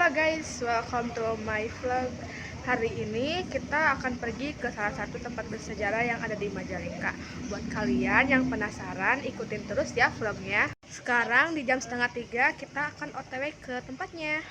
Halo guys, welcome to my vlog. Hari ini kita akan pergi ke salah satu tempat bersejarah yang ada di Majalengka. Buat kalian yang penasaran, ikutin terus ya vlognya. Sekarang di jam 2:30 kita akan OTW ke tempatnya.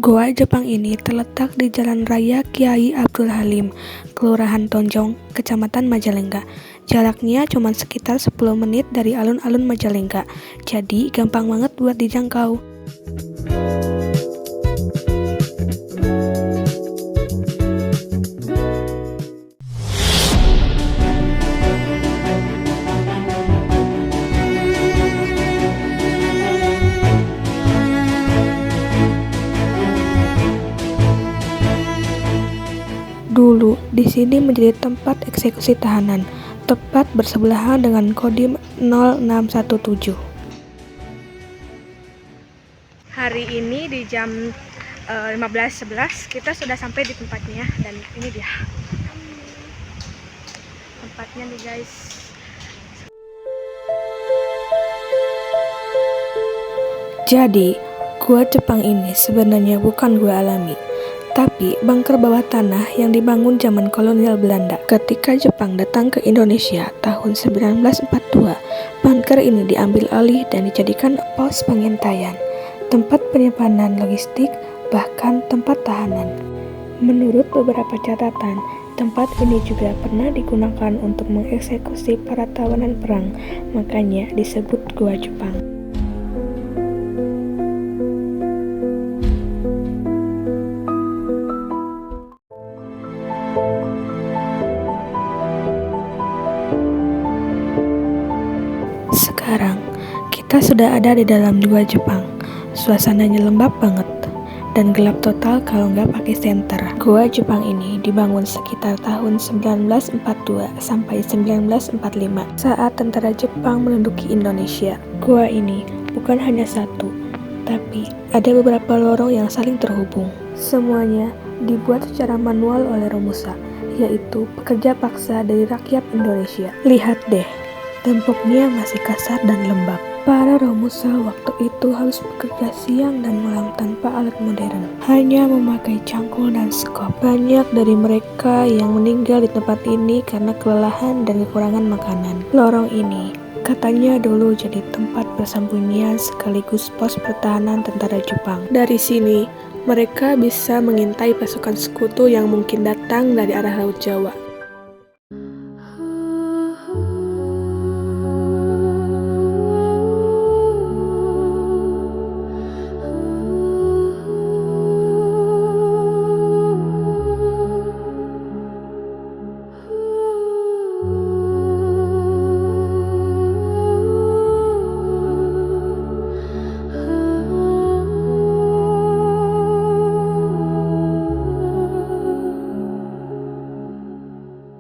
Goa Jepang ini terletak di Jalan Raya Kiai Abdul Halim, Kelurahan Tonjong, Kecamatan Majalengka. Jaraknya cuma sekitar 10 menit dari alun-alun Majalengka, jadi gampang banget buat dijangkau. Dulu, di sini menjadi tempat eksekusi tahanan, tepat bersebelahan dengan Kodim 0617. Hari ini di jam 15.11 kita sudah sampai di tempatnya, dan ini dia tempatnya nih guys. Jadi, gua Jepang ini sebenarnya bukan gua alami, tapi bunker bawah tanah yang dibangun zaman kolonial Belanda. Ketika Jepang datang ke Indonesia tahun 1942, bunker ini diambil alih dan dijadikan pos pengintaian, tempat penyimpanan logistik, bahkan tempat tahanan. Menurut beberapa catatan, tempat ini juga pernah digunakan untuk mengeksekusi para tawanan perang, makanya disebut Goa Jepang. Sekarang, kita sudah ada di dalam Goa Jepang. Suasananya lembab banget dan gelap total kalau nggak pakai senter. Goa Jepang ini dibangun sekitar tahun 1942 sampai 1945 saat tentara Jepang menduduki Indonesia. Goa ini bukan hanya satu, tapi ada beberapa lorong yang saling terhubung. Semuanya dibuat secara manual oleh Romusa, yaitu pekerja paksa dari rakyat Indonesia. Lihat deh, temboknya masih kasar dan lembab. Para Romusa waktu itu harus bekerja siang dan malam tanpa alat modern, hanya memakai cangkul dan skop. Banyak dari mereka yang meninggal di tempat ini karena kelelahan dan kekurangan makanan. Lorong ini katanya dulu jadi tempat persembunyian sekaligus pos pertahanan tentara Jepang. Dari sini, mereka bisa mengintai pasukan sekutu yang mungkin datang dari arah Laut Jawa.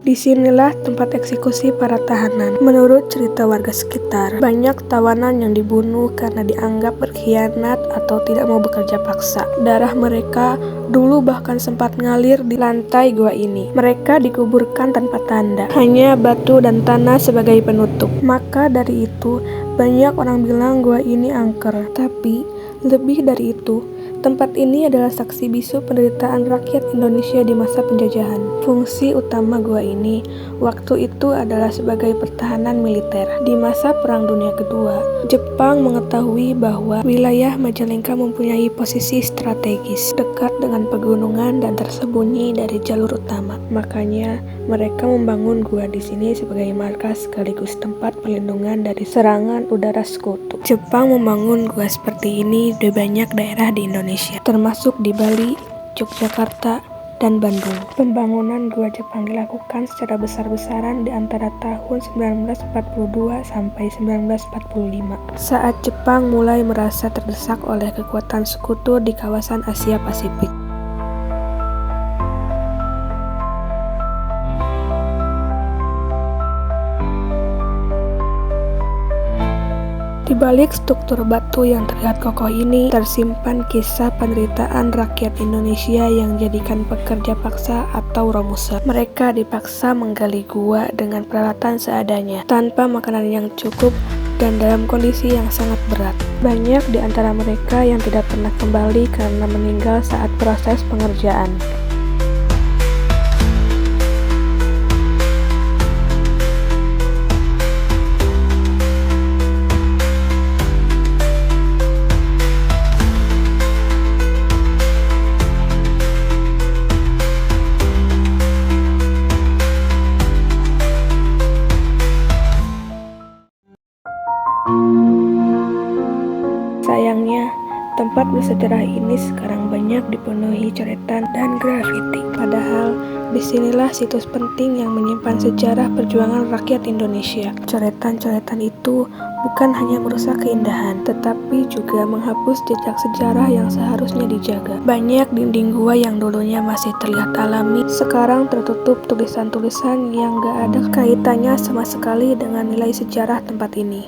Disinilah tempat eksekusi para tahanan. Menurut cerita warga sekitar, banyak tawanan yang dibunuh karena dianggap berkhianat atau tidak mau bekerja paksa. Darah mereka dulu bahkan sempat ngalir di lantai gua ini. Mereka dikuburkan tanpa tanda, hanya batu dan tanah sebagai penutup. Maka dari itu, banyak orang bilang gua ini angker. Tapi, lebih dari itu, tempat ini adalah saksi bisu penderitaan rakyat Indonesia di masa penjajahan. Fungsi utama gua ini waktu itu adalah sebagai pertahanan militer. Di masa Perang Dunia Kedua, Jepang mengetahui bahwa wilayah Majalengka mempunyai posisi strategis, dekat dengan pegunungan dan tersembunyi dari jalur utama. Makanya, mereka membangun gua di sini sebagai markas sekaligus tempat perlindungan dari serangan udara sekutu. Jepang membangun gua seperti ini di banyak daerah di Indonesia, termasuk di Bali, Yogyakarta, dan Bandung. Pembangunan gua Jepang dilakukan secara besar-besaran di antara tahun 1942 sampai 1945. Saat Jepang mulai merasa terdesak oleh kekuatan sekutu di kawasan Asia Pasifik. Di balik struktur batu yang terlihat kokoh ini, tersimpan kisah penderitaan rakyat Indonesia yang jadikan pekerja paksa atau romusa. Mereka dipaksa menggali gua dengan peralatan seadanya, tanpa makanan yang cukup, dan dalam kondisi yang sangat berat. Banyak di antara mereka yang tidak pernah kembali karena meninggal saat proses pengerjaan. Sayangnya, tempat bersejarah ini sekarang banyak dipenuhi coretan dan grafiti. Padahal, disinilah situs penting yang menyimpan sejarah perjuangan rakyat Indonesia. Coretan-coretan itu bukan hanya merusak keindahan, tetapi juga menghapus jejak sejarah yang seharusnya dijaga. Banyak dinding gua yang dulunya masih terlihat alami, sekarang tertutup tulisan-tulisan yang gak ada kaitannya sama sekali dengan nilai sejarah tempat ini.